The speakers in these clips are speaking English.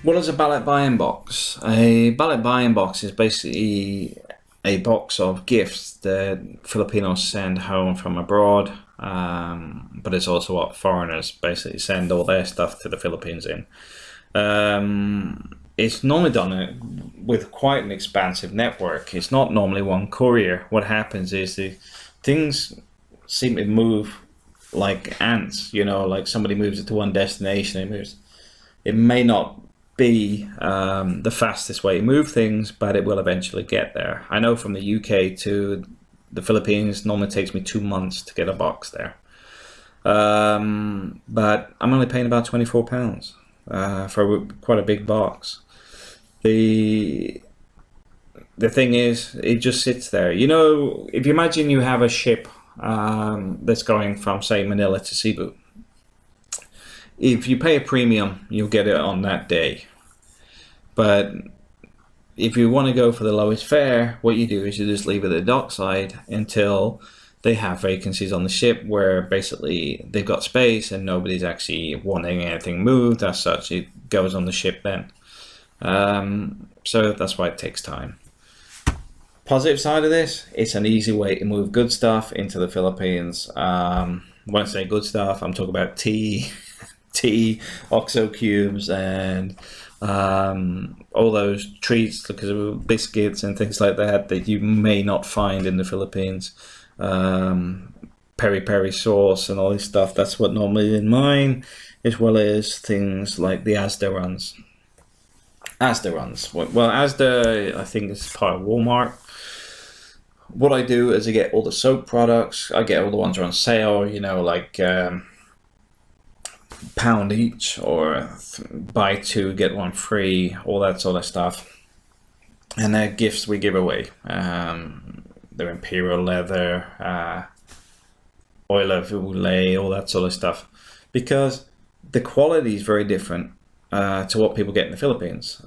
What is a Balikbayan box? A Balikbayan box is basically a box of gifts that Filipinos send home from abroad, but it's also what foreigners basically send all their stuff to the Philippines in. It's normally done with quite an expansive network. It's not normally one courier. What happens is the things seem to move like ants, like somebody moves it to one destination, it may not be the fastest way to move things, but it will eventually get there. I know from the UK to the Philippines normally takes me 2 months to get a box there, but I'm only paying about £24 for quite a big box. The thing is, it just sits there. If you imagine you have a ship that's going from, say, Manila to Cebu. If you pay a premium, you'll get it on that day. But if you want to go for the lowest fare, what you do is you just leave it at the dockside until they have vacancies on the ship where basically they've got space and nobody's actually wanting anything moved. As such, it goes on the ship then. So that's why it takes time. Positive side of this, it's an easy way to move good stuff into the Philippines. When I say good stuff, I'm talking about tea, OXO cubes, and all those treats, because of biscuits and things like that you may not find in the Philippines. Peri peri sauce and all this stuff, that's what normally is in mine, as well as things like the Asda runs. Well, Asda, I think, is part of Walmart. What I do is I get all the soap products. I get all the ones that are on sale, like pound each, or buy two get one free, all that sort of stuff. And they're gifts we give away. They're imperial leather, L.V.M, all that sort of stuff, because the quality is very different to what people get in the Philippines.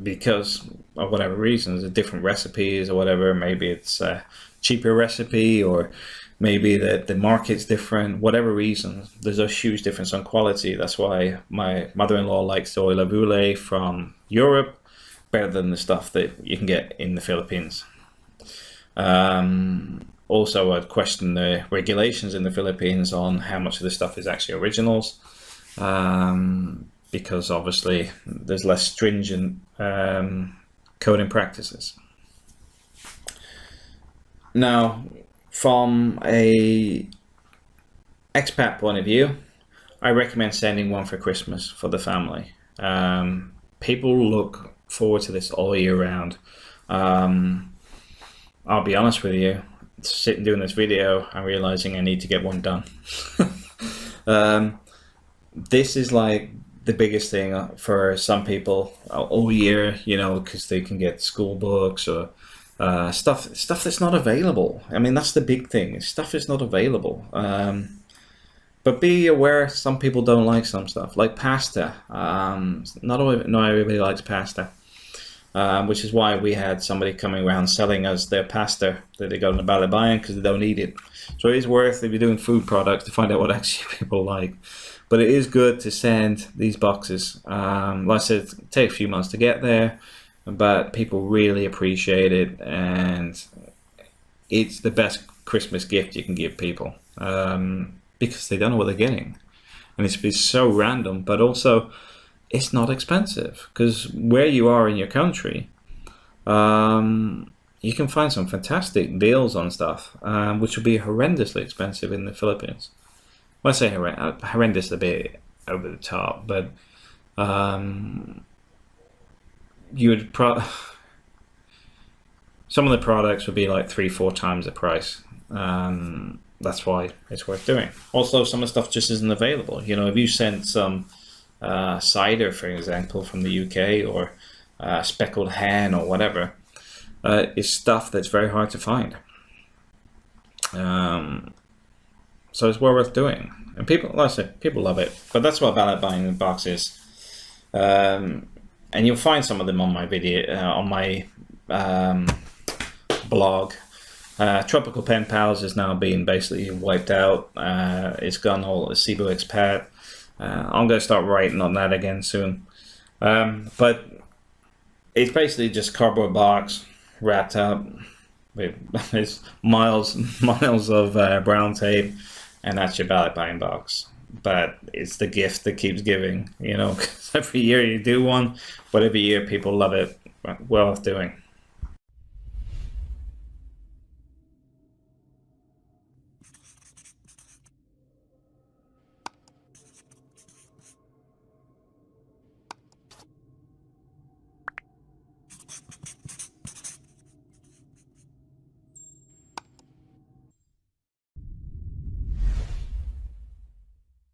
Because of whatever reasons, different recipes or whatever, maybe it's a cheaper recipe, or maybe the market's different, whatever reason, there's a huge difference on quality. That's why my mother-in-law likes the L.V.M from Europe better than the stuff that you can get in the Philippines. Also, I'd question the regulations in the Philippines on how much of the stuff is actually originals, because obviously there's less stringent coding practices. Now, from a expat point of view, I recommend sending one for Christmas for the family. People look forward to this all year round. I'll be honest with you, sitting doing this video, I'm realizing I need to get one done. This is like the biggest thing for some people all year, because they can get school books or stuff that's not available. I mean, that's the big thing. Stuff is not available. But be aware, some people don't like some stuff, like pasta. Not everybody likes pasta, which is why we had somebody coming around selling us their pasta that they got in the Balikbayan, because they don't eat it. So it is worth, if you're doing food products, to find out what actually people like. But it is good to send these boxes. Like I said, it takes a few months to get there, but people really appreciate it, and it's the best Christmas gift you can give people, because they don't know what they're getting, and it's so random. But also, it's not expensive, because where you are in your country, you can find some fantastic deals on stuff, which will be horrendously expensive in the Philippines. Well, I say horrendous a bit over the top, but you would some of the products would be like 3-4 times the price. That's why it's worth doing. Also, some of the stuff just isn't available. If you sent some cider, for example, from the UK, or speckled hen or whatever, it's stuff that's very hard to find. So it's well worth doing, and people, like I said, people love it. But that's what Balikbayan box is, and you'll find some of them on my video, on my blog. Tropical Pen Pals is now being basically wiped out. It's gone all Cebu expat. I'm going to start writing on that again soon. But it's basically just cardboard box wrapped up with it's miles of brown tape, and that's your Balikbayan box. But it's the gift that keeps giving, 'cause every year you do one, but every year people love it. Well worth doing.